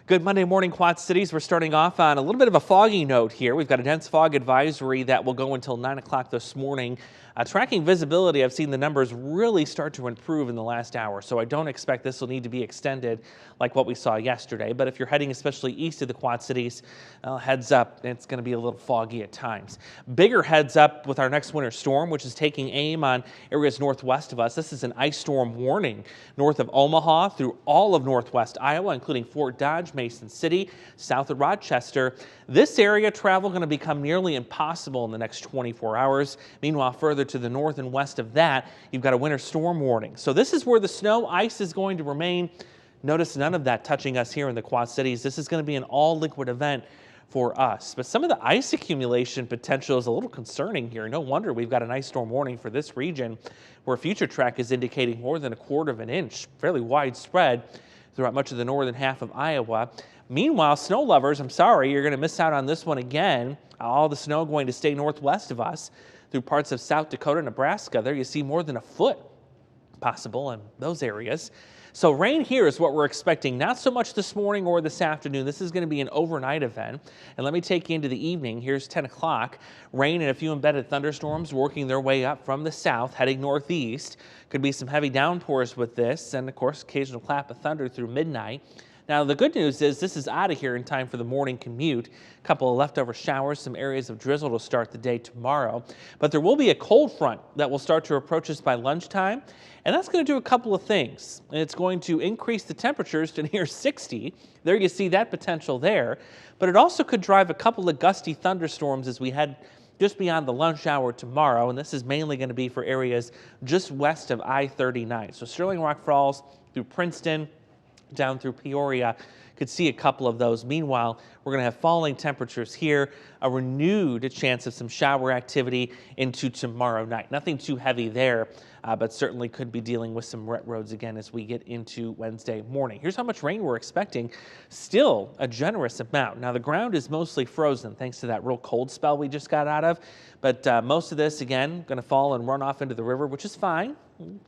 Good Monday morning, Quad Cities. We're starting off on a little bit of a foggy note here. We've got a dense fog advisory that will go until 9 o'clock this morning. Tracking visibility, I've seen the numbers really start to improve in the last hour, so I don't expect this will need to be extended like what we saw yesterday. But if you're heading especially east of the Quad Cities, heads up, it's going to be a little foggy at times. Bigger heads up with our next winter storm, which is taking aim on areas northwest of us. This is an ice storm warning north of Omaha through all of northwest Iowa, including Fort Dodge, Mason City, south of Rochester. This area travel going to become nearly impossible in the next 24 hours. Meanwhile, further to the north and west of that, you've got a winter storm warning. So this is where the snow ice is going to remain. Notice none of that touching us here in the Quad Cities. This is going to be an all liquid event for us. But some of the ice accumulation potential is a little concerning here. No wonder we've got an ice storm warning for this region, where FutureTrack is indicating more than 1/4 of an inch, fairly widespread throughout much of the northern half of Iowa. Meanwhile, snow lovers, I'm sorry, you're going to miss out on this one again. All the snow going to stay northwest of us through parts of South Dakota, Nebraska. There you see more than 1 foot possible in those areas. So rain here is what we're expecting, not so much this morning or this afternoon. This is going to be an overnight event. And let me take you into the evening. Here's 10 o'clock. Rain and a few embedded thunderstorms working their way up from the south, heading northeast. Could be some heavy downpours with this, and of course, occasional clap of thunder through midnight. Now, the good news is this is out of here in time for the morning commute. A couple of leftover showers, some areas of drizzle to start the day tomorrow. But there will be a cold front that will start to approach us by lunchtime. And that's going to do a couple of things. It's going to increase the temperatures to near 60. There you see that potential there. But it also could drive a couple of gusty thunderstorms as we head just beyond the lunch hour tomorrow. And this is mainly going to be for areas just west of I-39. So Sterling Rock Falls through Princeton, down through Peoria, could see a couple of those. Meanwhile, we're going to have falling temperatures here, a renewed chance of some shower activity into tomorrow night. Nothing too heavy there, but certainly could be dealing with some wet roads again as we get into Wednesday morning. Here's how much rain we're expecting. Still a generous amount. Now, the ground is mostly frozen thanks to that real cold spell we just got out of, but most of this, again, going to fall and run off into the river, which is fine.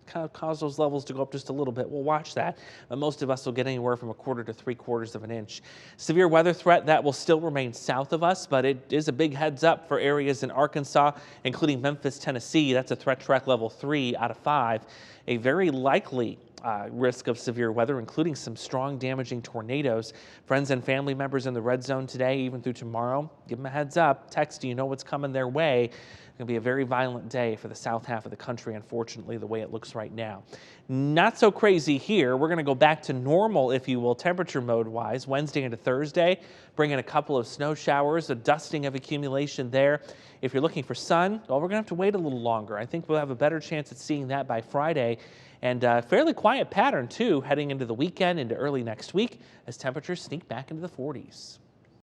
Kind of cause those levels to go up just a little bit. We'll watch that. But most of us will get anywhere from 1/4 to 3/4 of an inch. Severe weather threat that will still remain south of us, but it is a big heads up for areas in Arkansas, including Memphis, Tennessee. That's a threat track level 3 out of 5. A very likely risk of severe weather, including some strong damaging tornadoes. Friends and family members in the red zone today, even through tomorrow, give them a heads up. Text, you know what's coming their way. It's going to be a very violent day for the south half of the country, unfortunately, the way it looks right now. Not so crazy here. We're going to go back to normal, if you will, temperature mode-wise, Wednesday into Thursday, bring in a couple of snow showers, a dusting of accumulation there. If you're looking for sun, well, we're going to have to wait a little longer. I think we'll have a better chance at seeing that by Friday. And fairly quiet pattern, too, heading into the weekend, into early next week, as temperatures sneak back into the 40s.